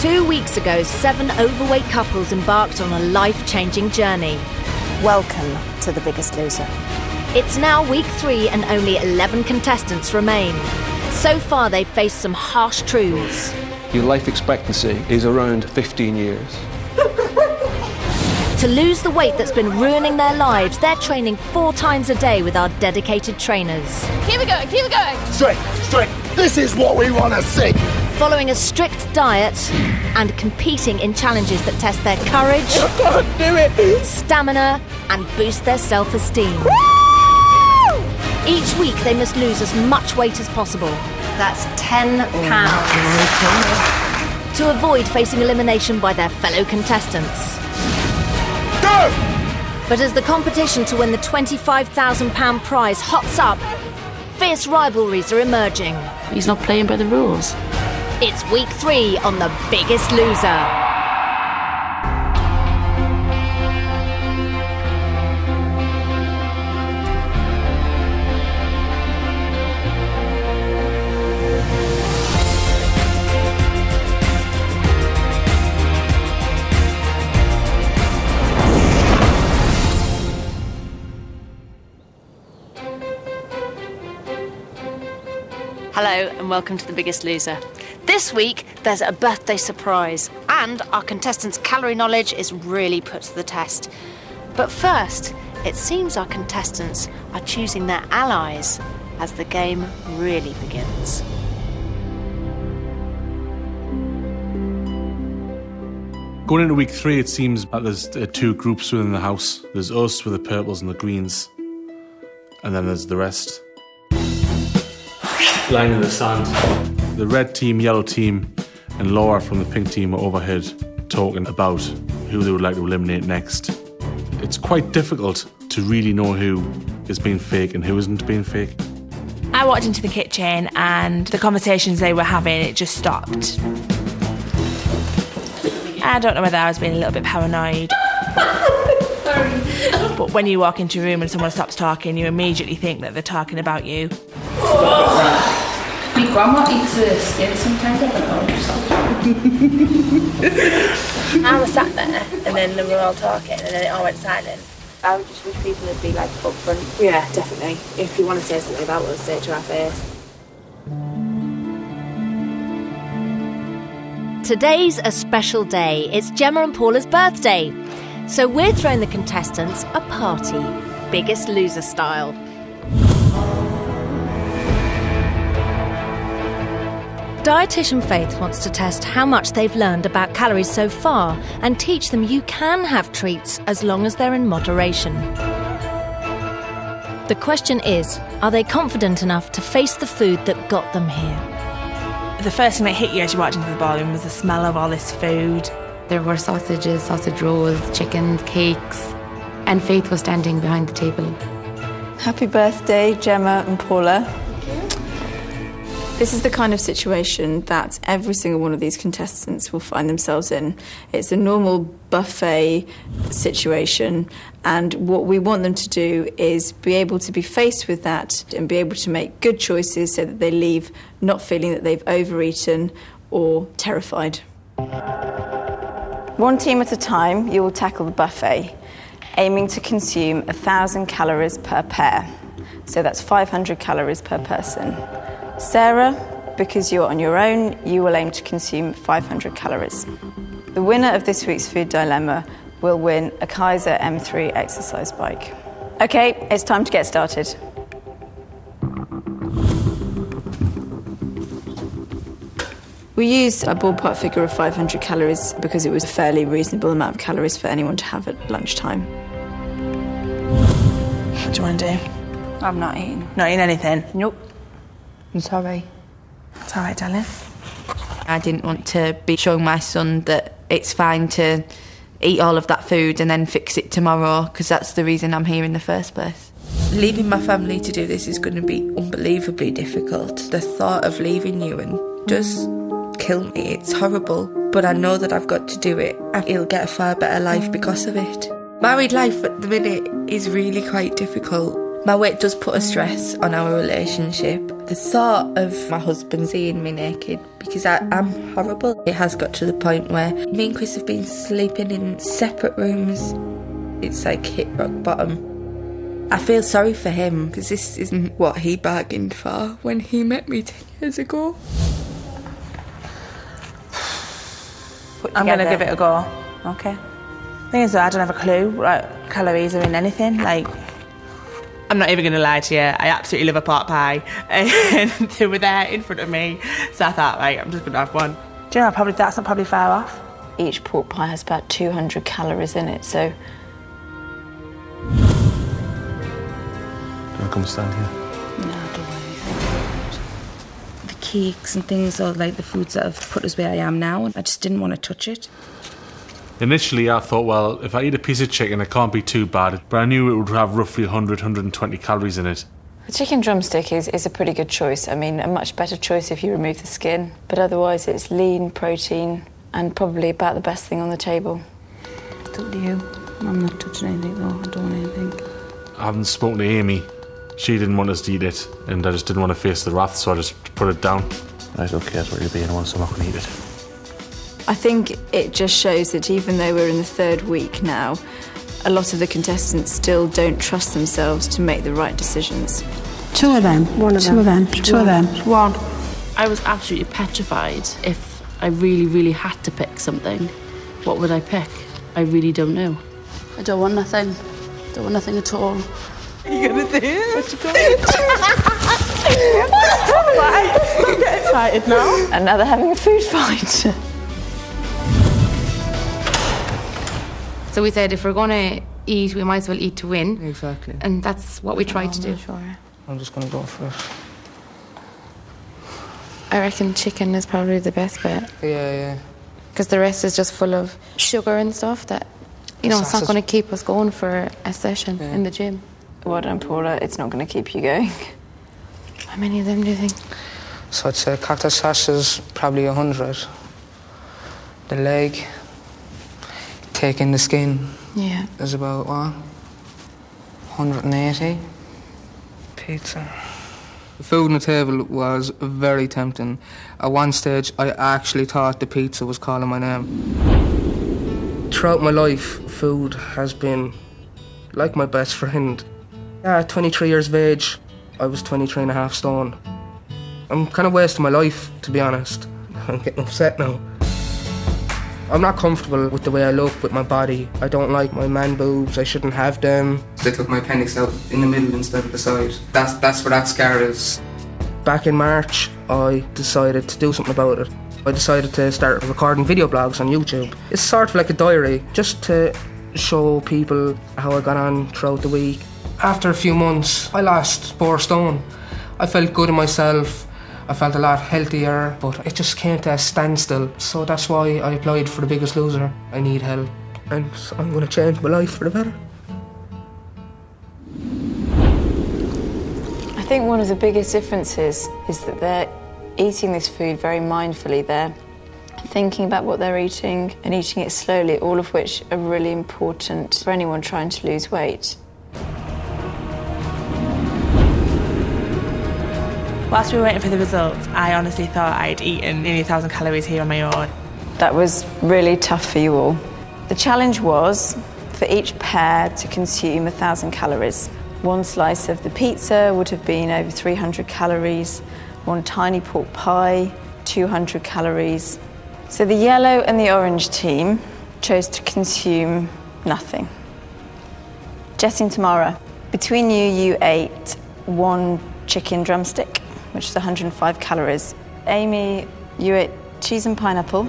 2 weeks ago, 7 overweight couples embarked on a life-changing journey. Welcome to The Biggest Loser. It's now week 3 and only 11 contestants remain. So far, they've faced some harsh truths. Your life expectancy is around 15 years. To lose the weight that's been ruining their lives, they're training 4 times a day with our dedicated trainers. Keep it going, keep it going. Straight. This is what we want to see. Following a strict diet and competing in challenges that test their courage, stamina, and boost their self-esteem. Each week they must lose as much weight as possible. That's 10 pounds. To avoid facing elimination by their fellow contestants. Go! But as the competition to win the £25,000 prize hots up, fierce rivalries are emerging. He's not playing by the rules. It's week 3 on The Biggest Loser. Hello and welcome to The Biggest Loser. This week there's a birthday surprise and our contestants' calorie knowledge is really put to the test. But first, it seems our contestants are choosing their allies as the game really begins. Going into week 3, it seems that there's 2 groups within the house. There's us with the purples and the greens, and then there's the rest. Lying in the sand. The red team, yellow team, and Laura from the pink team are overhead talking about who they would like to eliminate next. It's quite difficult to really know who is being fake and who isn't being fake. I walked into the kitchen and the conversations they were having, it just stopped. I don't know whether I was being a little bit paranoid. Sorry. But when you walk into a room and someone stops talking, you immediately think that they're talking about you. My grandma eats the skin sometimes, I don't know. I was sat there and then they were all talking and then it all went silent. I would just wish people would be like upfront. Yeah, definitely. If you want to say something about us, say it to our face. Today's a special day. It's Gemma and Paula's birthday. So we're throwing the contestants a party, Biggest Loser style. Dietitian Faith wants to test how much they've learned about calories so far and teach them you can have treats as long as they're in moderation. The question is, are they confident enough to face the food that got them here? The first thing that hit you as you walked into the ballroom was the smell of all this food. There were sausages, sausage rolls, chicken, cakes, and Faith was standing behind the table. Happy birthday, Gemma and Paula. This is the kind of situation that every single one of these contestants will find themselves in. It's a normal buffet situation, and what we want them to do is be able to be faced with that and be able to make good choices so that they leave not feeling that they've overeaten or terrified. One team at a time, you will tackle the buffet, aiming to consume 1,000 calories per pair. So that's 500 calories per person. Sarah, because you're on your own, you will aim to consume 500 calories. The winner of this week's Food Dilemma will win a Kaiser M3 exercise bike. Okay, it's time to get started. We used a ballpark figure of 500 calories because it was a fairly reasonable amount of calories for anyone to have at lunchtime. What do you want to do? I'm not eating. Not eating anything? Nope. I'm sorry. It's all right, darling. I didn't want to be showing my son that it's fine to eat all of that food and then fix it tomorrow, because that's the reason I'm here in the first place. Leaving my family to do this is going to be unbelievably difficult. The thought of leaving you and does kill me. It's horrible, but I know that I've got to do it. He'll get a far better life because of it. Married life at the minute is really quite difficult. My weight does put a stress on our relationship. The thought of my husband seeing me naked, because I'm horrible, it has got to the point where me and Chris have been sleeping in separate rooms. It's like hit rock bottom. I feel sorry for him, because this isn't what he bargained for when he met me 10 years ago. I'm going to give it a go. Okay. The thing is, though, I don't have a clue what calories are in anything. Like, I'm not even going to lie to you, I absolutely love a pot pie. And they were there in front of me, so I thought, right, I'm just going to have one. Do you know, that's not probably far off. Each pork pie has about 200 calories in it, so... Do you want to come stand here? No, don't worry. The cakes and things are like the foods that have put us where I am now, and I just didn't want to touch it. Initially, I thought, well, if I eat a piece of chicken, it can't be too bad. But I knew it would have roughly 100, 120 calories in it. The chicken drumstick is a pretty good choice. I mean, a much better choice if you remove the skin. But otherwise, it's lean, protein, and probably about the best thing on the table. It's up to you. I'm not touching anything, though. I don't want anything. I haven't spoken to Amy. She didn't want us to eat it, and I just didn't want to face the wrath, so I just put it down. Right, okay, that's what you're being on, so I'm not going to eat it. I think it just shows that even though we're in the 3rd week now, a lot of the contestants still don't trust themselves to make the right decisions. 2 of them. 1 of them. 2 of them. 2 of them. 1. I was absolutely petrified. If I really, really had to pick something, what would I pick? I really don't know. I don't want nothing. Don't want nothing at all. Are you going to do it? What you going to do? I'm getting excited now. And now they're having a food fight. So we said if we're going to eat, we might as well eat to win. Exactly. And that's what we tried to do. Sure. I'm just going to go for it. I reckon chicken is probably the best bit. Yeah. Because the rest is just full of sugar and stuff that, you know, it's not going to keep us going for a session in the gym. Well done, Paula. It's not going to keep you going. How many of them do you think? So I'd say cactus sash is probably 100. The leg, taking the skin, is about, what, 180. Pizza. The food on the table was very tempting. At one stage, I actually thought the pizza was calling my name. Throughout my life, food has been like my best friend. At 23 years of age, I was 23.5 stone. I'm kind of wasting my life, to be honest. I'm getting upset now. I'm not comfortable with the way I look with my body. I don't like my man boobs, I shouldn't have them. They took my appendix out in the middle instead of the side. That's where that scar is. Back in March, I decided to do something about it. I decided to start recording video blogs on YouTube. It's sort of like a diary, just to show people how I got on throughout the week. After a few months, I lost 4 stone. I felt good in myself. I felt a lot healthier, but it just came to a standstill. So that's why I applied for The Biggest Loser. I need help, and I'm going to change my life for the better. I think one of the biggest differences is that they're eating this food very mindfully. They're thinking about what they're eating and eating it slowly, all of which are really important for anyone trying to lose weight. Whilst we were waiting for the results, I honestly thought I'd eaten nearly 1,000 calories here on my own. That was really tough for you all. The challenge was for each pair to consume 1,000 calories. 1 slice of the pizza would have been over 300 calories, 1 tiny pork pie, 200 calories. So the yellow and the orange team chose to consume nothing. Jessie and Tamara, between you ate 1 chicken drumstick, which is 105 calories. Amy, you ate cheese and pineapple,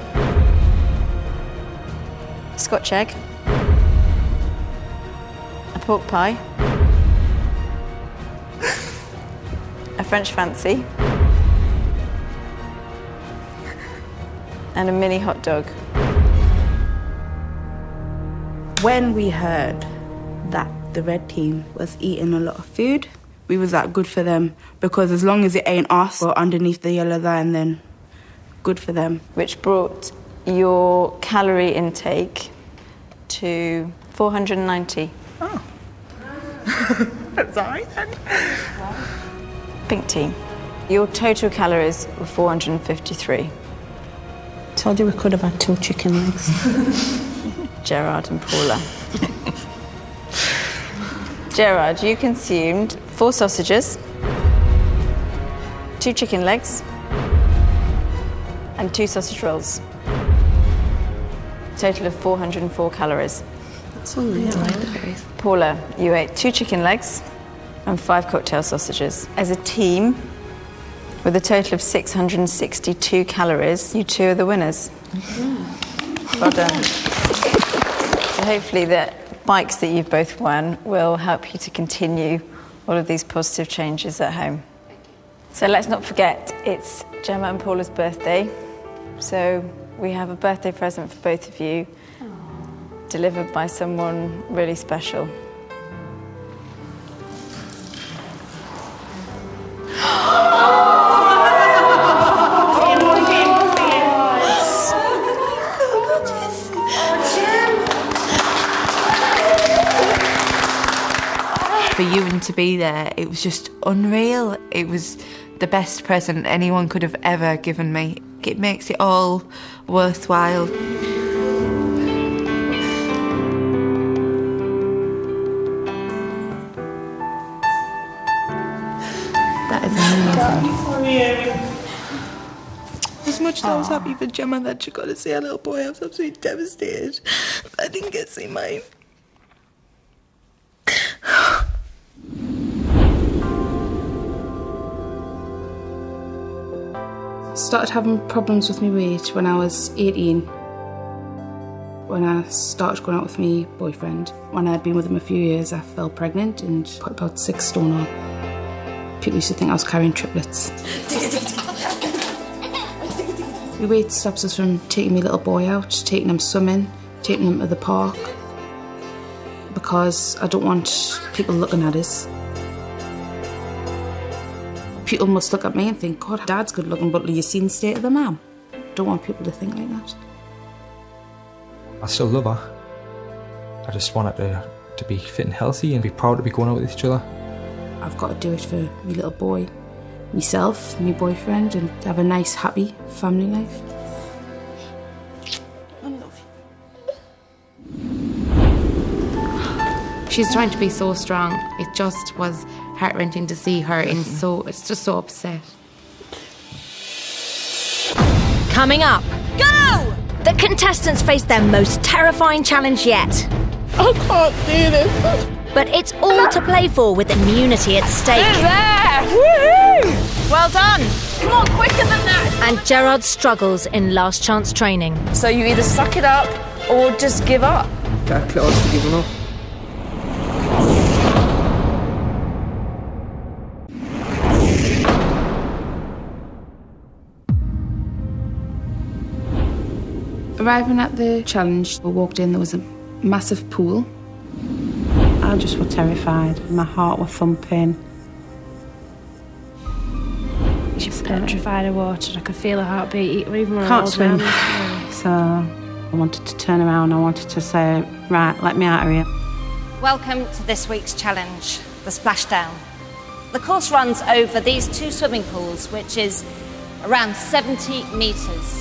Scotch egg, a pork pie, a French fancy, and a mini hot dog. When we heard that the red team was eating a lot of food, we was that good for them, because as long as it ain't us or underneath the yellow line, then good for them. Which brought your calorie intake to 490. Oh. That's all right then. Pink team. Your total calories were 453. Told you we could have had 2 chicken legs. Gerard and Paula. Gerard, you consumed 4 sausages, 2 chicken legs, and 2 sausage rolls. Total of 404 calories. That's unreal. Paula, you ate 2 chicken legs and 5 cocktail sausages. As a team, with a total of 662 calories, you 2 are the winners. Well done. So hopefully the bikes that you've both won will help you to continue all of these positive changes at home. So let's not forget, it's Gemma and Paula's birthday. So we have a birthday present for both of you, delivered by someone really special. For Ewan to be there, it was just unreal. It was the best present anyone could have ever given me. It makes it all worthwhile. That is amazing. As much as I was happy for Gemma that she got to see her little boy, I was absolutely devastated. I didn't get to see mine. Started having problems with my weight when I was 18. When I started going out with my boyfriend. When I'd been with him a few years, I fell pregnant and put about 6 stone on. People used to think I was carrying triplets. My weight stops us from taking my little boy out, taking him swimming, taking him to the park. Because I don't want people looking at us. People must look at me and think, God, Dad's good looking, but you seen the state of the man? Don't want people to think like that. I still love her. I just want her to be fit and healthy and be proud to be going out with each other. I've got to do it for my little boy, myself, my boyfriend, and have a nice, happy family life. I love you. She's trying to be so strong. It just was heart-wrenching to see her it's just so upset. Coming up, go! The contestants face their most terrifying challenge yet. I can't do this. But it's all to play for with immunity at stake. There! Woohoo! Well done! Come on, quicker than that! And Gerard struggles in last chance training. So you either suck it up or just give up. That close to giving up. Arriving at the challenge, we walked in, there was a massive pool. I just was terrified. My heart was thumping. She was petrified of water. I could feel her heartbeat even when Can't I swim. So I wanted to turn around. I wanted to say, right, let me out of here. Welcome to this week's challenge, the splashdown. The course runs over these 2 swimming pools, which is around 70 metres.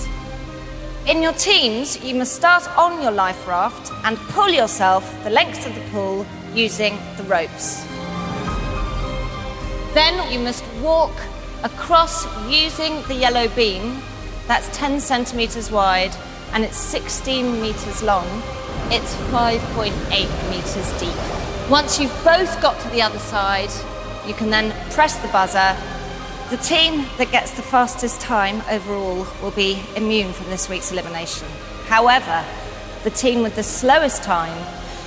In your teams, you must start on your life raft and pull yourself the length of the pool using the ropes. Then you must walk across using the yellow beam. That's 10 centimetres wide and it's 16 metres long. It's 5.8 metres deep. Once you've both got to the other side, you can then press the buzzer. The team that gets the fastest time overall will be immune from this week's elimination. However, the team with the slowest time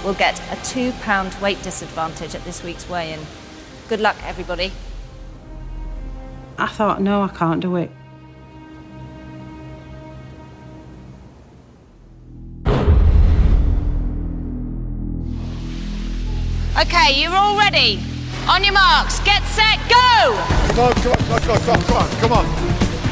will get a £2 weight disadvantage at this week's weigh-in. Good luck, everybody. I thought, no, I can't do it. Okay, you're all ready. On your marks, get set, go! Come on.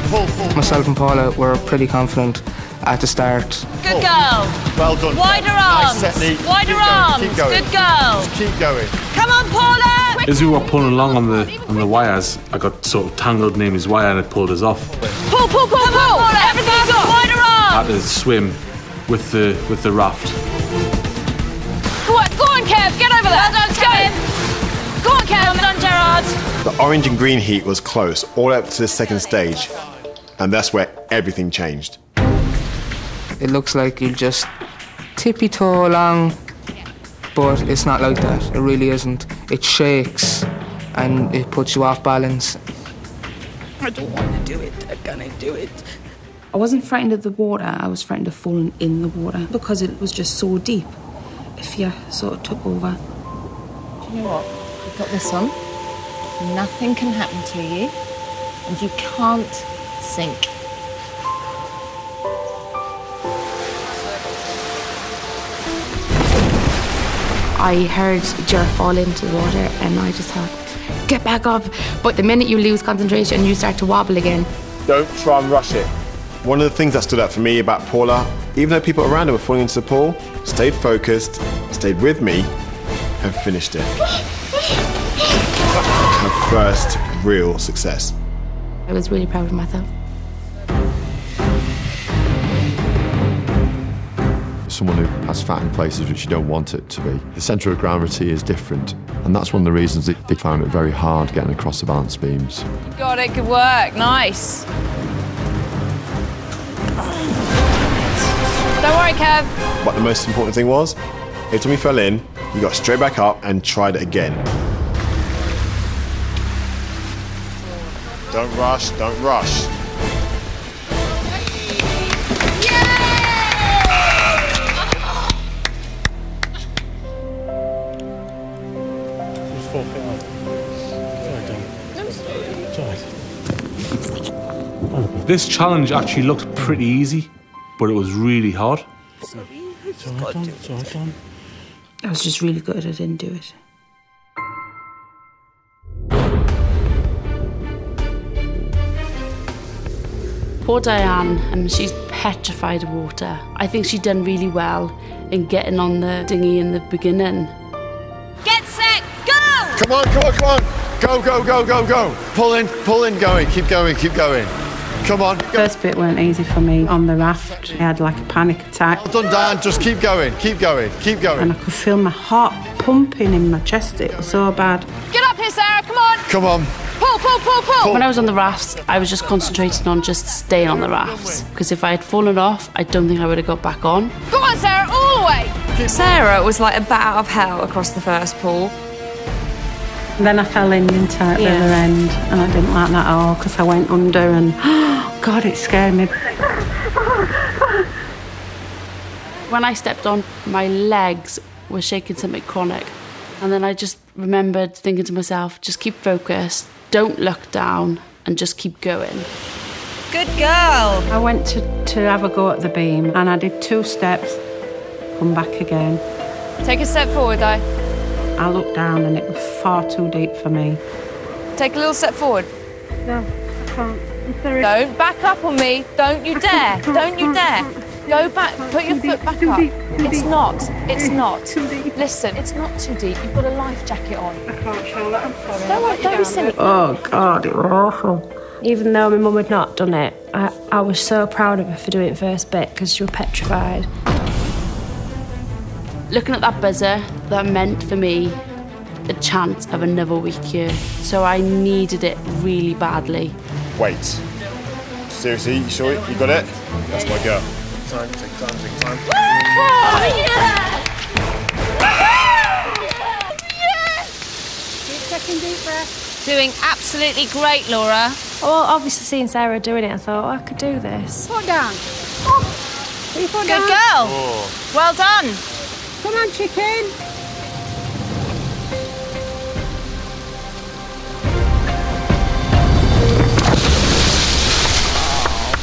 Pull. Myself and Paula were pretty confident at the start. Good girl. Well done. Wider arms. Nice technique. Wider arms. Keep going. Good girl. Just keep going. Come on, Paula. As we were pulling along on the wires, I got sort of tangled in Amy's wire and it pulled us off. Pull! Everything's up! Wider I arm! had to swim with the raft. Go on, Kev, get over there! Let's go! Go on, Kev! Well done, Gerard! The orange and green heat was close, all up to the second stage. And that's where everything changed. It looks like you just tippy-toe along, but it's not like that. It really isn't. It shakes and it puts you off balance. I don't want to do it. I'm gonna do it. I wasn't frightened of the water. I was frightened of falling in the water because it was just so deep. Fear sort of took over. Do you know what? You've got this on. Nothing can happen to you, and you can't sink. I heard Ger fall into the water and I just thought, get back up. But the minute you lose concentration, you start to wobble again. Don't try and rush it. One of the things that stood out for me about Paula, even though people around her were falling into the pool, stayed focused, stayed with me, and finished it. Her first real success. I was really proud of myself. Someone who has fat in places which you don't want it to be. The centre of gravity is different, and that's one of the reasons that they found it very hard getting across the balance beams. You got it, good work, nice. Don't worry, Kev. But the most important thing was, every time you fell in, you got straight back up and tried it again. Don't rush, don't rush. This challenge actually looked pretty easy, but it was really hard. I was just really good. I didn't do it. Poor Diane, she's petrified of water. I think she'd done really well in getting on the dinghy in the beginning. Get set, go! Come on. Go. Pull in, going. Keep going. Come on. The first bit weren't easy for me on the raft. I had like a panic attack. Well done, Dan. Just keep going. And I could feel my heart pumping in my chest. It was so bad. Get up here, Sarah, come on! Come on. Pull! When I was on the rafts, I was just concentrating on just staying on the rafts. Because if I had fallen off, I don't think I would have got back on. Go on, Sarah, all the way! Sarah was like a bat out of hell across the first pool. Then I fell into the other end, and I didn't like that at all because I went under and, oh, God, it scared me. When I stepped on, my legs were shaking something chronic. And then I just remembered thinking to myself, just keep focused, don't look down, and just keep going. Good girl. I went to have a go at the beam, and I did 2 steps, come back again. Take a step forward, Di. I looked down and it was far too deep for me. Take a little step forward. No, I can't. Don't back up on me. Don't you dare. Go back, put your foot back up. It's not. Listen, it's not too deep. You've got a life jacket on. I can't, Charlotte, I'm sorry. Don't be silly. Oh, God, it was awful. Even though my mum had not done it, I was so proud of her for doing it first bit because she was petrified. Looking at that buzzer, that meant for me a chance of another week here. So I needed it really badly. Wait. Seriously, you sure you got it? That's my girl. Take time. Oh, yeah! Keep taking deep breaths. Doing absolutely great, Laura. Well, obviously seeing Sarah doing it, I thought, I could do this. Put down. Good girl. Oh. Well done. Come on, chicken.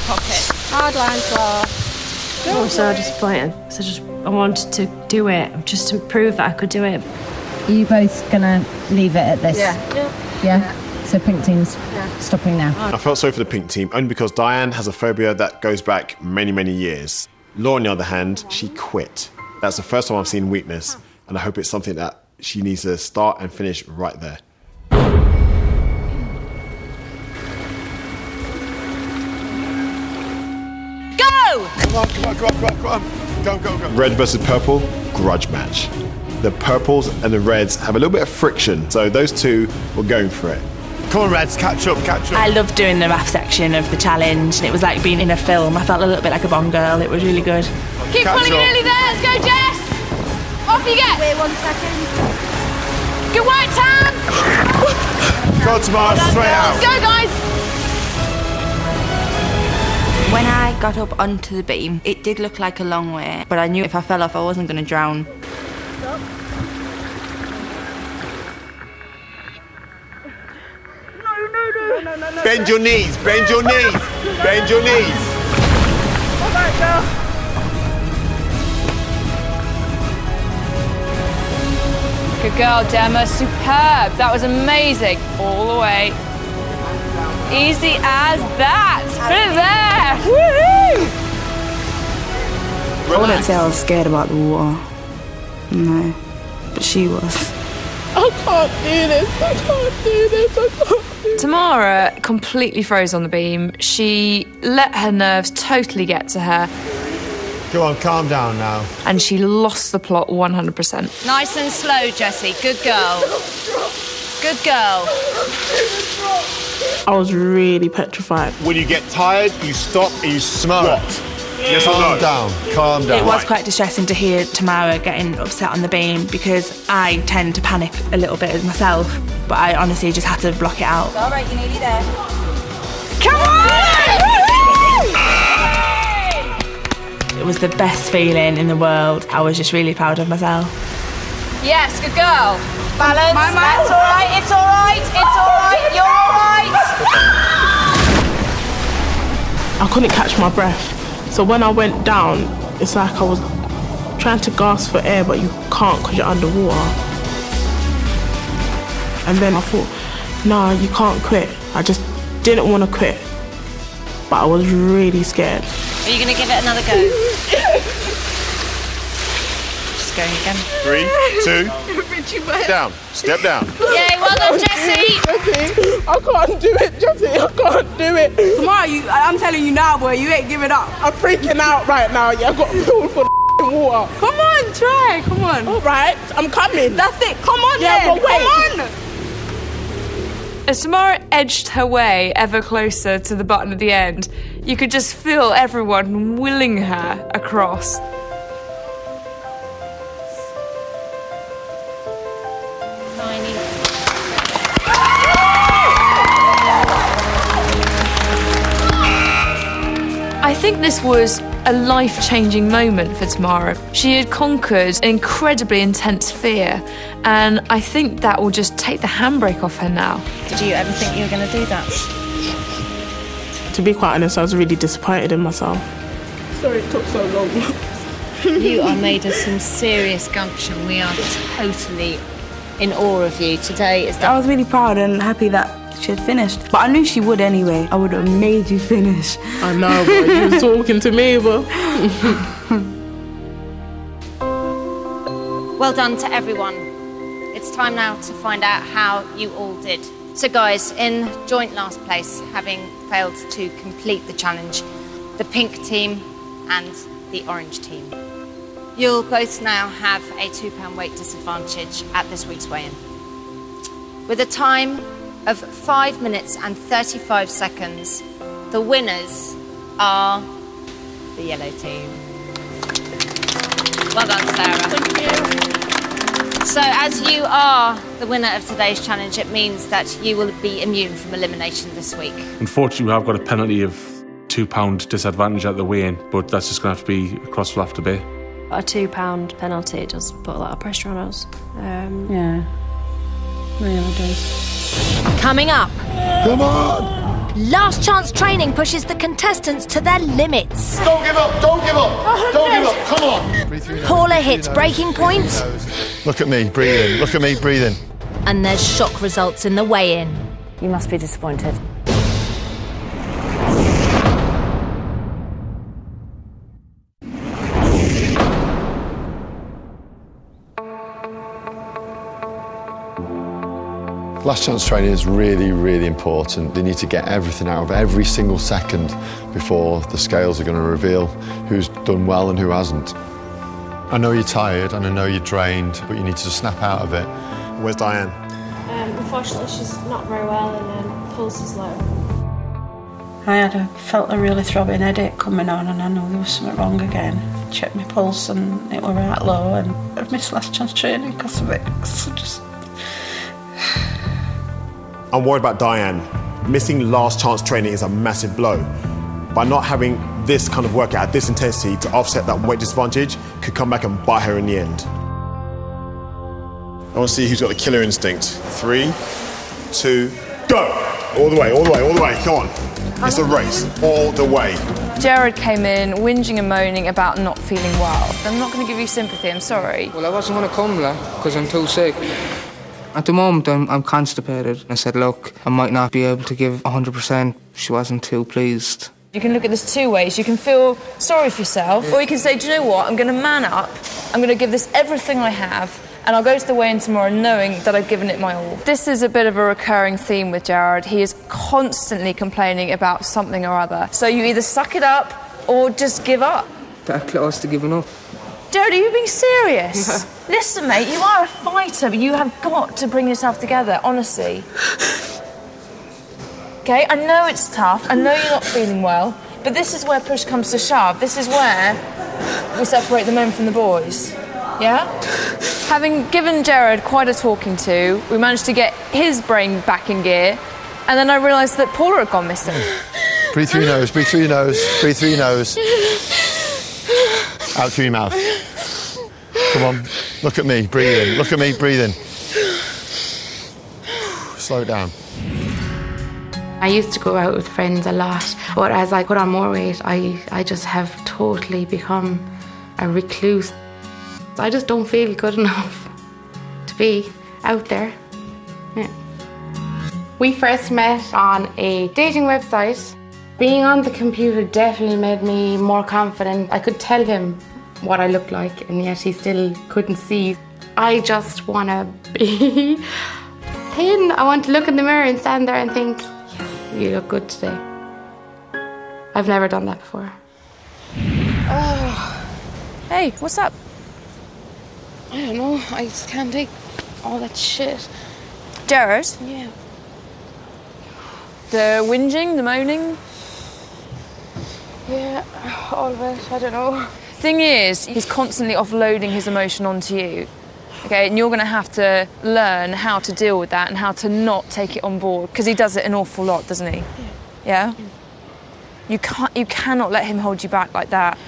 Pop it. Hard line, Claire. I was so disappointed. So I wanted to do it, just to prove that I could do it. Are you both gonna leave it at this? Yeah? So pink team's stopping now. I felt sorry for the pink team, only because Diane has a phobia that goes back many, many years. Laura, on the other hand, she quit. That's the first time I've seen weakness, and I hope it's something that she needs to start and finish right there. go! Come on. Go. Red versus purple, grudge match. The purples and the reds have a little bit of friction, so those two were going for it. Come on, Reds, catch up. I loved doing the math section of the challenge, and it was like being in a film. I felt a little bit like a Bond girl. It was really good. Keep pulling nearly there. Let's go, Jess. Off you get. Wait 1 second. Good white tan. Go, Tamara, straight out. Let's go, guys. When I got up onto the beam, it did look like a long way, but I knew if I fell off, I wasn't going to drown. No. Bend your knees. Bend your knees. All right, girl. Good girl, Gemma. Superb. That was amazing. All the way. Easy as that. Put it there. Woohoo! I wouldn't say I was scared about the water. No. But she was. I can't do this. Tamara completely froze on the beam. She let her nerves totally get to her. Go on, calm down now. And she lost the plot 100%. Nice and slow, Jessie. Good girl. Good girl. I was really petrified. When you get tired, you stop and you smoke. Yes or no? Calm down. It was quite distressing to hear Tamara getting upset on the beam because I tend to panic a little bit as myself, but I honestly just had to block it out. It's all right, you're nearly there. Come on! It was the best feeling in the world. I was just really proud of myself. Yes, good girl. Balance. That's all right. It's all right. It's all right. You're all right. I couldn't catch my breath. So when I went down, it's like I was trying to gasp for air, but you can't because you're underwater. And then I thought, nah, you can't quit. I just didn't want to quit, but I was really scared. Are you going to give it another go? Just going again. 3, 2, down. Step down. Yay, well done, Jessie. I can't do it, Jessie. I can't do it. Tomorrow, I'm telling you now, boy, you ain't giving up. I'm freaking out right now. Yeah, I got filled for the water. Come on, try. Come on. All right, I'm coming. That's it. Come on, yeah, but wait. Come on. As Tamara edged her way ever closer to the button at the end, you could just feel everyone willing her across. I think this was a life-changing moment for Tamara. She had conquered an incredibly intense fear, and I think that will just take the handbrake off her now. Did you ever think you were going to do that? To be quite honest, I was really disappointed in myself. Sorry it took so long. You are made of some serious gumption. We are totally in awe of you. Today is I was really proud and happy that she had finished. But I knew she would anyway. I would have made you finish. I know, but you was talking to me, but... Well done to everyone. It's time now to find out how you all did. So guys, in joint last place, having failed to complete the challenge, the pink team and the orange team. You'll both now have a £2 weight disadvantage at this week's weigh-in. With a time of 5 minutes and 35 seconds, the winners are the yellow team. Well done, Sarah. Thank you. So as you are the winner of today's challenge, it means that you will be immune from elimination this week. Unfortunately, we have got a penalty of £2 disadvantage at the weigh-in, but that's just going to have to be a cross we'll have to bear. A £2 penalty does put a lot of pressure on us. Yeah, really does. Coming up. Come on! Last chance training pushes the contestants to their limits. Don't give up! Don't give up! Don't give up! Come on! Paula hits breaking point. Look at me, breathe in. Look at me, breathe in. And there's shock results in the weigh-in. You must be disappointed. Last chance training is really, really important. They need to get everything out of every single second before the scales are going to reveal who's done well and who hasn't. I know you're tired and I know you're drained, but you need to snap out of it. Where's Diane? Unfortunately, she's not very well and pulse is low. I felt a really throbbing headache coming on, and I knew there was something wrong again. Checked my pulse and it was right low, and I've missed last chance training because of it. So just... I'm worried about Diane. Missing last chance training is a massive blow. By not having this kind of workout at this intensity to offset that weight disadvantage could come back and bite her in the end. I want to see who's got the killer instinct. 3, 2, go! All the way, all the way, all the way, come on. It's a race, all the way. Jared came in whinging and moaning about not feeling well. I'm not going to give you sympathy, I'm sorry. Well, I wasn't going to come, because I'm too sick. At the moment, I'm constipated. I said, look, I might not be able to give 100%. She wasn't too pleased. You can look at this two ways. You can feel sorry for yourself, or you can say, do you know what, I'm going to man up, I'm going to give this everything I have, and I'll go to the weigh-in tomorrow knowing that I've given it my all. This is a bit of a recurring theme with Jared. He is constantly complaining about something or other. So you either suck it up or just give up. That close to giving up. Jared, are you being serious? Listen, mate, you are a fighter, but you have got to bring yourself together, honestly. OK, I know it's tough, I know you're not feeling well, but this is where push comes to shove. This is where we separate the men from the boys. Yeah? Having given Jared quite a talking to, we managed to get his brain back in gear, and then I realised that Paula had gone missing. Breathe through your nose, breathe through your nose, breathe through your nose. Out through your mouth. Come on, look at me, breathe in. Look at me, breathe in. Slow it down. I used to go out with friends a lot, but as I put on more weight, I just have totally become a recluse. I just don't feel good enough to be out there. Yeah. We first met on a dating website. Being on the computer definitely made me more confident. I could tell him what I looked like, and yet he still couldn't see. I just want to be thin. I want to look in the mirror and stand there and think, yeah, you look good today. I've never done that before. Oh. Hey, what's up? I don't know, I just can't take all that shit. Jared? Yeah. The whinging, the moaning? Yeah, all of it, I don't know. Thing is, he's constantly offloading his emotion onto you. Okay, and you're going to have to learn how to deal with that and how to not take it on board, because he does it an awful lot, doesn't he? Yeah? You cannot let him hold you back like that.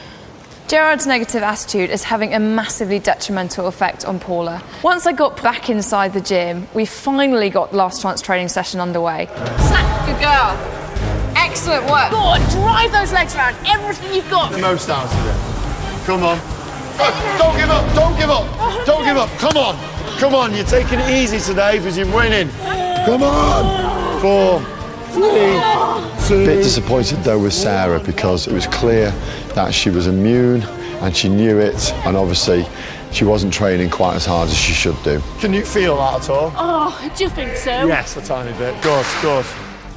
Jared's negative attitude is having a massively detrimental effect on Paula. Once I got back inside the gym, we finally got last chance training session underway. Snap, good girl. Excellent work. Go on, drive those legs around, everything you've got. No stance to it. Come on. Don't give up, don't give up, don't give up. Come on, come on, you're taking it easy today because you're winning. Come on. 4, 3, 2. Bit disappointed though with Sarah because it was clear that she was immune and she knew it, and obviously she wasn't training quite as hard as she should do. Can you feel that at all? Oh, do you think so? Yes, a tiny bit. Good, good.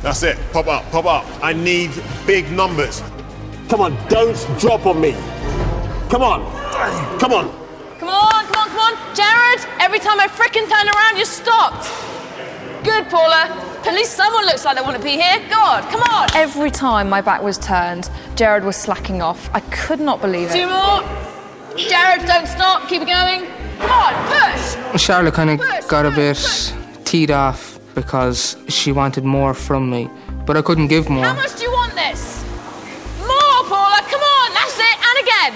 That's it. Pop up, pop up. I need big numbers. Come on, don't drop on me. Come on. Come on. Come on, come on, come on. Jared, every time I frickin' turn around, you stopped. Good, Paula. At least someone looks like they want to be here. God, come on. Every time my back was turned, Jared was slacking off. I could not believe it. 2 more. Jared, don't stop. Keep it going. Come on, push. Charlotte kind of got a bit teed off because she wanted more from me, but I couldn't give more. How much do you want this? More, Paula. Come on. That's it. And again.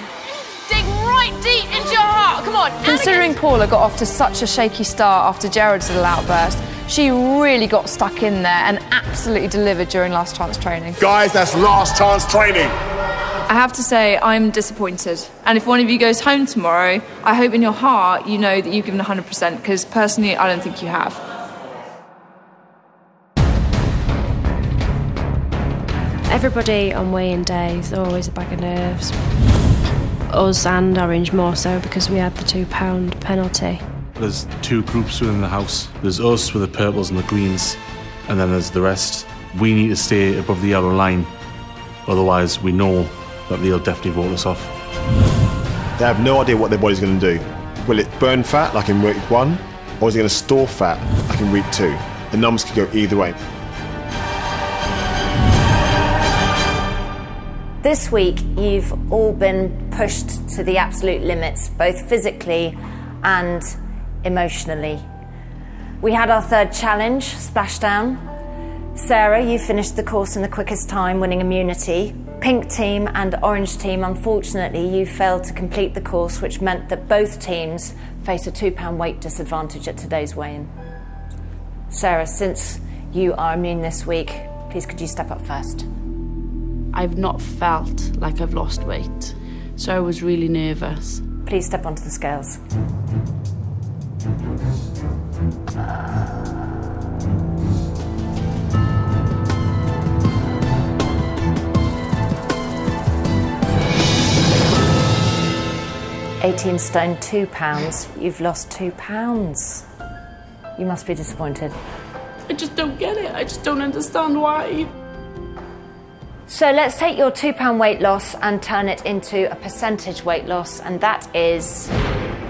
Dig right deep into your heart. Come on. Considering Paula got off to such a shaky start after Jared's little outburst, she really got stuck in there and absolutely delivered during last chance training. Guys, that's last chance training. I have to say, I'm disappointed. And if one of you goes home tomorrow, I hope in your heart you know that you've given 100%, because personally, I don't think you have. Everybody on weigh-in days are always a bag of nerves. Us and Orange more so because we had the £2 penalty. There's two groups within the house. There's us with the purples and the greens, and then there's the rest. We need to stay above the yellow line, otherwise we know that they'll definitely vote us off. They have no idea what their body's going to do. Will it burn fat like in week 1, or is it going to store fat like in week 2? The numbers could go either way. This week, you've all been pushed to the absolute limits, both physically and emotionally. We had our third challenge, splashdown. Sarah, you finished the course in the quickest time, winning immunity. Pink team and orange team, unfortunately, you failed to complete the course, which meant that both teams face a £2 weight disadvantage at today's weigh-in. Sarah, since you are immune this week, please could you step up first? I've not felt like I've lost weight, so I was really nervous. Please step onto the scales. £18 stone, £2. You've lost £2. You must be disappointed. I just don't get it. I just don't understand why. So let's take your £2 weight loss and turn it into a percentage weight loss, and that is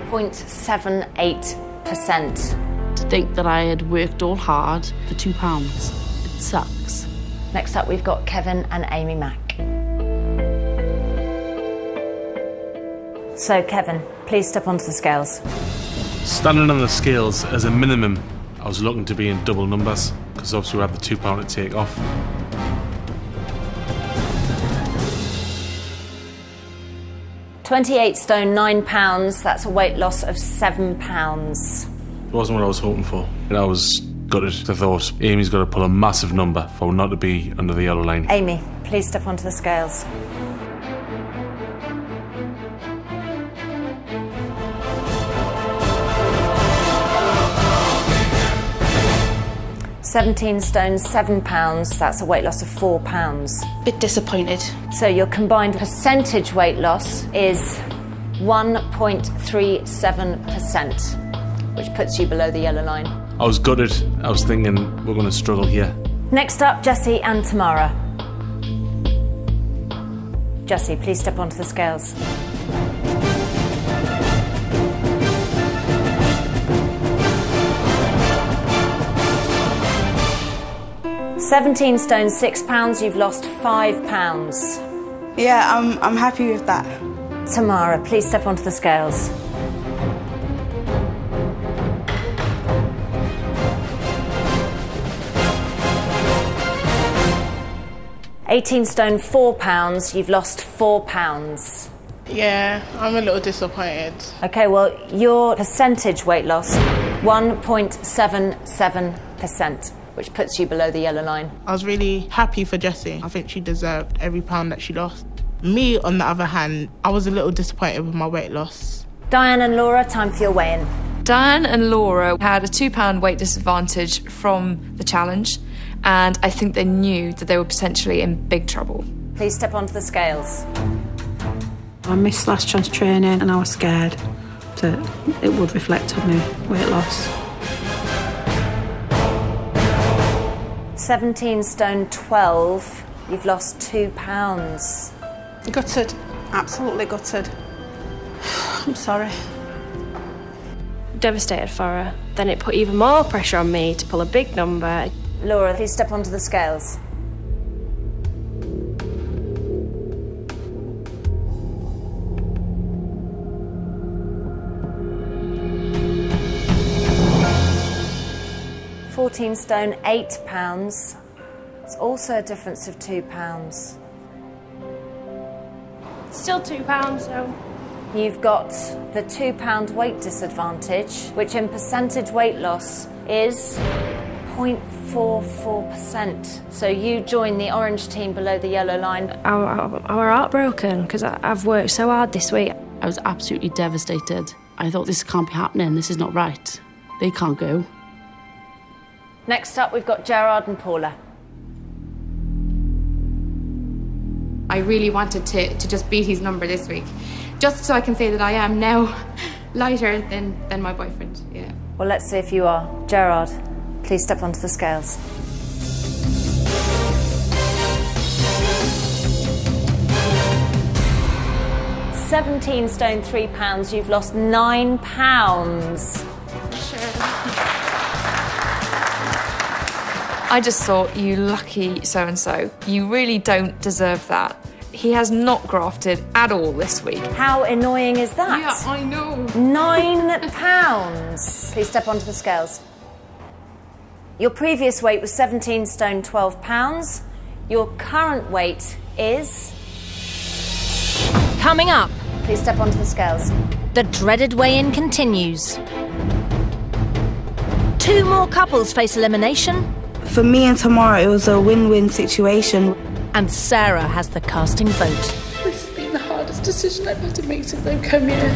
0.78%. To think that I had worked all hard for £2, it sucks. Next up, we've got Kevin and Amy Mack. So, Kevin, please step onto the scales. Standing on the scales, as a minimum, I was looking to be in double numbers, because obviously we had the £2 to take off. £28 stone, £9. That's a weight loss of £7. It wasn't what I was hoping for. I was gutted. I thought Amy's got to pull a massive number for not to be under the yellow line. Amy, please step onto the scales. £17 stone, £7. That's a weight loss of £4. Bit disappointed. So your combined percentage weight loss is 1.37%, which puts you below the yellow line. I was gutted. I was thinking we're going to struggle here. Next up, Jessie and Tamara. Jessie, please step onto the scales. £17 stone, £6. You've lost £5. Yeah, I'm happy with that. Tamara, please step onto the scales. £18 stone, £4. You've lost £4. Yeah, I'm a little disappointed. Okay, well, your percentage weight loss, 1.77%. which puts you below the yellow line. I was really happy for Jessie. I think she deserved every pound that she lost. Me, on the other hand, I was a little disappointed with my weight loss. Diane and Laura, time for your weigh-in. Diane and Laura had a £2 weight disadvantage from the challenge, and I think they knew that they were potentially in big trouble. Please step onto the scales. I missed last chance training and I was scared that it would reflect on me weight loss. £17 stone, 12. You've lost £2. Gutted. Absolutely gutted. I'm sorry. Devastated for her. Then it put even more pressure on me to pull a big number. Laura, please step onto the scales. £14 stone, £8. It's also a difference of £2. Still £2, so... You've got the £2 weight disadvantage, which in percentage weight loss is 0.44%. So you join the orange team below the yellow line. I were heartbroken because I've worked so hard this week. I was absolutely devastated. I thought this can't be happening, this is not right. They can't go. Next up, we've got Gerard and Paula. I really wanted to just beat his number this week, just so I can say that I am now lighter than my boyfriend, yeah. Well, let's see if you are. Gerard, please step onto the scales. £17 stone 3 pounds. You've lost £9. I just thought, you lucky so-and-so. You really don't deserve that. He has not grafted at all this week. How annoying is that? Yeah, I know. £9. Please step onto the scales. Your previous weight was 17 stone 12 pounds. Your current weight is... Coming up, please step onto the scales. The dreaded weigh-in continues. 2 more couples face elimination. For me and Tamara, it was a win-win situation. And Sarah has the casting vote. This has been the hardest decision I've had to make since I've come here.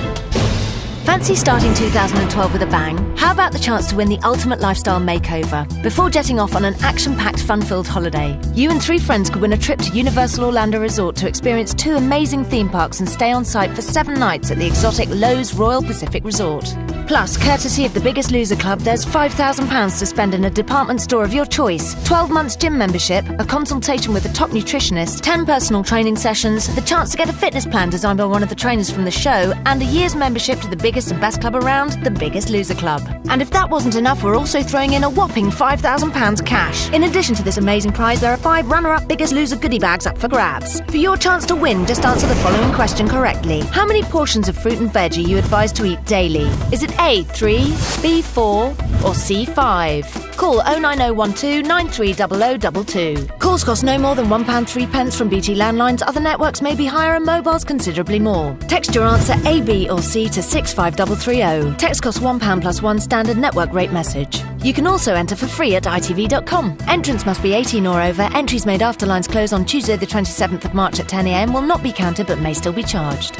Fancy starting 2012 with a bang? How about the chance to win the ultimate lifestyle makeover before jetting off on an action-packed, fun-filled holiday? You and 3 friends could win a trip to Universal Orlando Resort to experience 2 amazing theme parks and stay on site for 7 nights at the exotic Lowe's Royal Pacific Resort. Plus, courtesy of the Biggest Loser Club, there's £5,000 to spend in a department store of your choice, 12 months gym membership, a consultation with a top nutritionist, 10 personal training sessions, the chance to get a fitness plan designed by one of the trainers from the show, and a year's membership to the biggest and best club around, the Biggest Loser Club. And if that wasn't enough, we're also throwing in a whopping £5,000 cash. In addition to this amazing prize, there are 5 runner-up Biggest Loser goodie bags up for grabs. For your chance to win, just answer the following question correctly. How many portions of fruit and veg are you advised to eat daily? Is it A, 3, B, 4, or C, 5? Call 09012 930022. Calls cost no more than £1.03 from BT landlines. Other networks may be higher and mobiles considerably more. Text your answer A, B or C to 65330. Text costs £1 plus 1 standard network rate message. You can also enter for free at itv.com. Entrants must be 18 or over. Entries made after lines close on Tuesday the 27th of March at 10 a.m. will not be counted but may still be charged.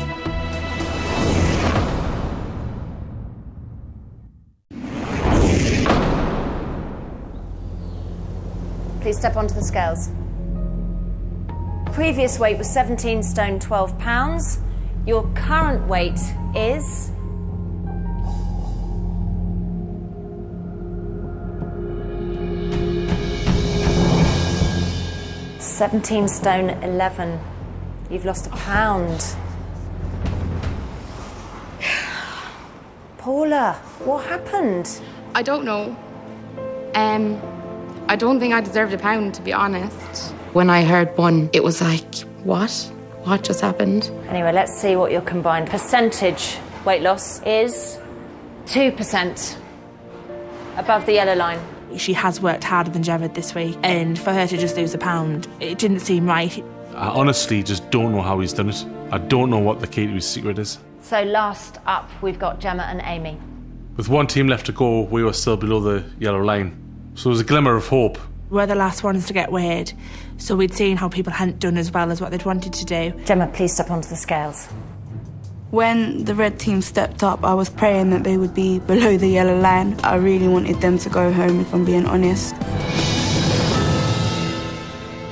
Please step onto the scales. Previous weight was 17 stone 12 pounds. Your current weight is... £17 stone 11. You've lost £1. Paula, what happened? I don't know. I don't think I deserved £1, to be honest. When I heard 1, it was like, what? What just happened? Anyway, let's see what your combined percentage weight loss is. 2%. Above the yellow line. She has worked harder than Jared this week, and for her to just lose £1, it didn't seem right. I honestly just don't know how he's done it. I don't know what the key to his secret is. So last up, we've got Gemma and Amy. With 1 team left to go, we were still below the yellow line. So there was a glimmer of hope. We're the last ones to get weighed, so we'd seen how people hadn't done as well as what they'd wanted to do. Gemma, please step onto the scales. When the red team stepped up, I was praying that they would be below the yellow line. I really wanted them to go home, if I'm being honest.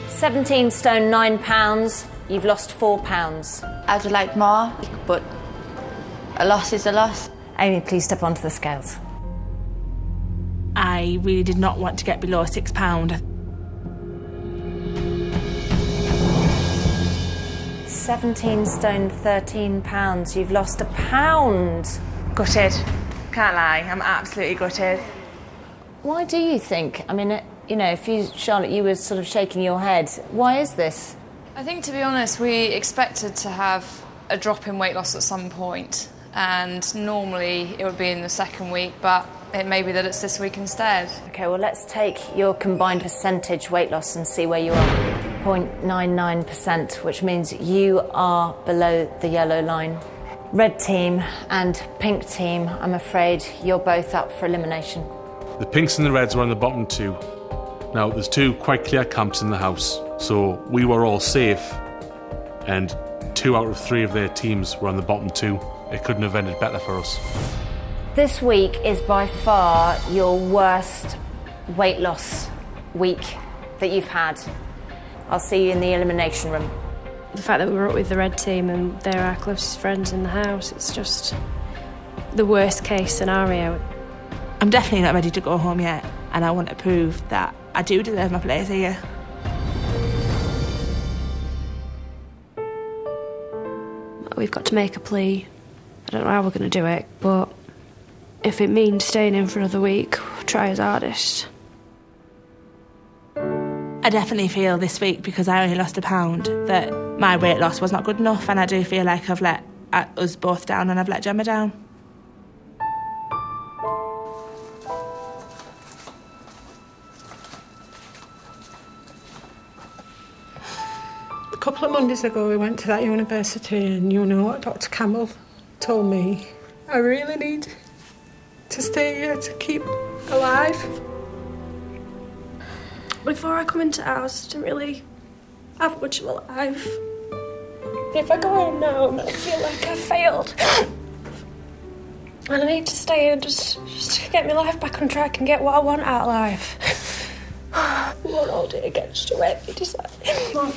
17 stone 9 pounds. You've lost £4. I'd like more, but a loss is a loss. Amy, please step onto the scales. I really did not want to get below £6. 17 stone 13 pounds. You've lost £1. Gutted. Can't lie, I'm absolutely gutted. Why do you think? I mean, you know, if you, Charlotte, you were sort of shaking your head. Why is this? I think, to be honest, we expected to have a drop in weight loss at some point, and normally it would be in the second week, but it may be that it's this week instead. OK, well, let's take your combined percentage weight loss and see where you are. 0.99%, which means you are below the yellow line. Red team and pink team, I'm afraid you're both up for elimination. The pinks and the reds were on the bottom 2. Now, there's 2 quite clear camps in the house, so we were all safe, and 2 out of 3 of their teams were on the bottom 2. It couldn't have ended better for us. This week is by far your worst weight loss week that you've had. I'll see you in the elimination room. The fact that we were up with the red team and they're our closest friends in the house, it's just... the worst case scenario. I'm definitely not ready to go home yet, and I want to prove that I do deserve my place here. We've got to make a plea. I don't know how we're going to do it, but if it means staying in for another week, we'll try his hardest. I definitely feel this week, because I only lost £1, that my weight loss was not good enough, and I do feel like I've let us both down and I've let Gemma down. A couple of Mondays ago we went to that university, and you know what Dr. Campbell told me? I really need to stay here to keep alive. Before I come into ours, I didn't really have much of a life. If I go in now, I'm going to feel like I've failed. And I need to stay in just to get my life back on track and get what I want out of life. We won't hold it against you, whatever you decide. Come on.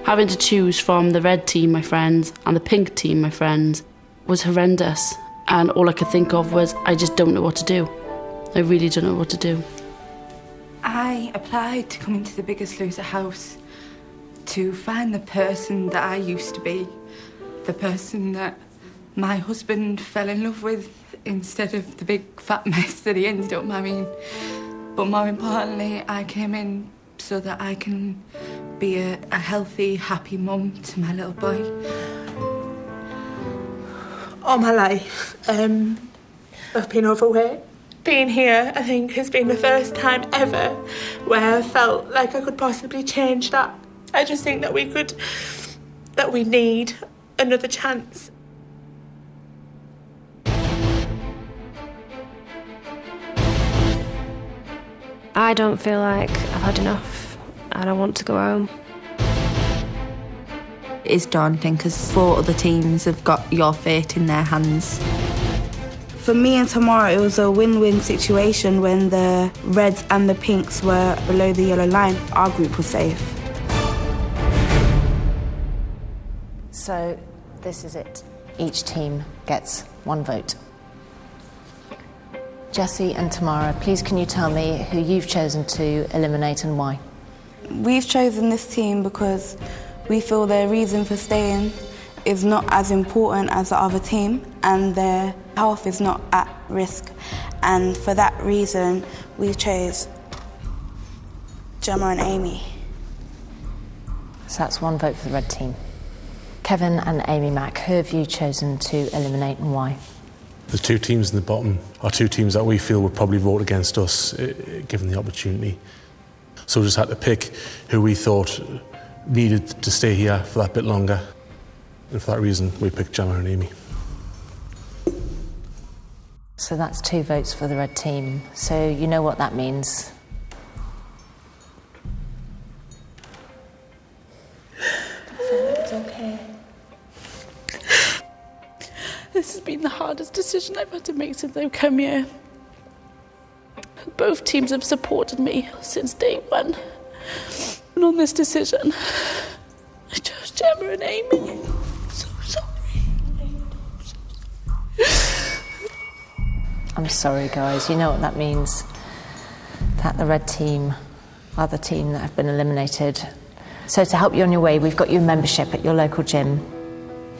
Having to choose from the red team, my friends, and the pink team, my friends, was horrendous. And all I could think of was, I just don't know what to do. I really don't know what to do. I applied to come into the Biggest Loser house to find the person that I used to be, the person that my husband fell in love with instead of the big fat mess that he ended up marrying. But more importantly, I came in so that I can be a healthy, happy mum to my little boy. All my life, I've been overweight. Being here, I think, has been the first time ever where I felt like I could possibly change that. I just think that we need another chance. I don't feel like I've had enough and I want to go home. It is daunting because 4 other teams have got your fate in their hands. For me and Tamara, it was a win-win situation. When the reds and the pinks were below the yellow line, our group was safe. So this is it. Each team gets 1 vote. Jessie and Tamara, please can you tell me who you've chosen to eliminate and why? We've chosen this team because we feel their reason for staying is not as important as the other team, and their health is not at risk. And for that reason, we chose Gemma and Amy. So that's 1 vote for the red team. Kevin and Amy Mack, who have you chosen to eliminate and why? The 2 teams in the bottom are 2 teams that we feel would probably vote against us, given the opportunity. So we just had to pick who we thought needed to stay here for that bit longer. And for that reason, we picked Gemma and Amy. So that's 2 votes for the red team. So you know what that means. It's okay. This has been the hardest decision I've had to make since I've come here. Both teams have supported me since day 1. And on this decision, I chose Gemma and Amy. I'm so sorry. I'm sorry, guys. You know what that means. That the red team are the team that have been eliminated. So to help you on your way, we've got you a membership at your local gym.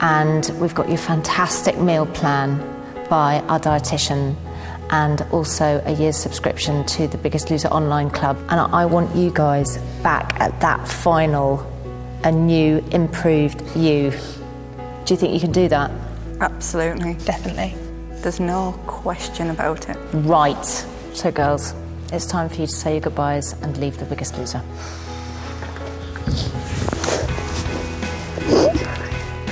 And we've got your fantastic meal plan by our dietitian, and also a year's subscription to the Biggest Loser online club. And I want you guys back at that final, a new, improved you. Do you think you can do that? Absolutely. Definitely. There's no question about it. Right. So girls, it's time for you to say your goodbyes and leave the Biggest Loser.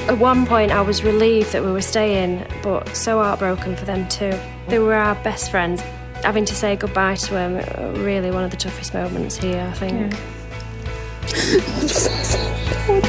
At one point I was relieved that we were staying, but so heartbroken for them too. They were our best friends. Having to say goodbye to them, really one of the toughest moments here, I think. Yeah. I'm so sorry.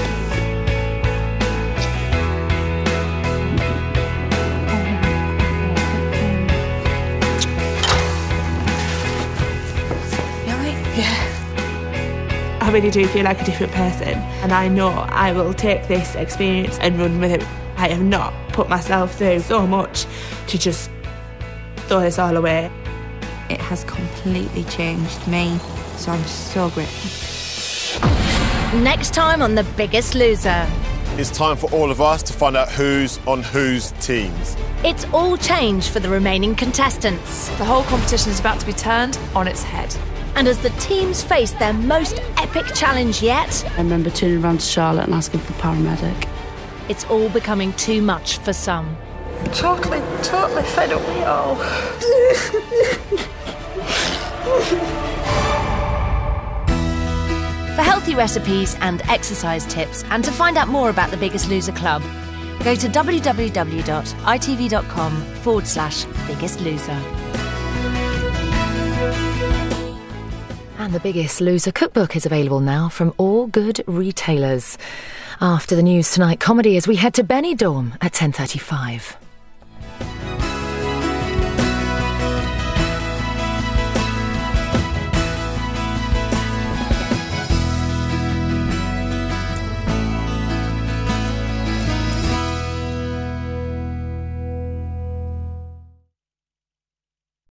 I really do feel like a different person, and I know I will take this experience and run with it. I have not put myself through so much to just throw this all away. It has completely changed me, so I'm so grateful. Next time on The Biggest Loser. It's time for all of us to find out who's on whose teams. It's all changed for the remaining contestants. The whole competition is about to be turned on its head. And as the teams face their most epic challenge yet, I remember turning around to Charlotte and asking for the paramedic. It's all becoming too much for some. Totally fed up with it all. For healthy recipes and exercise tips, and to find out more about the Biggest Loser Club, go to www.itv.com/Biggest Loser. And the Biggest Loser cookbook is available now from all good retailers. After the news tonight, comedy as we head to Benidorm at 10:35.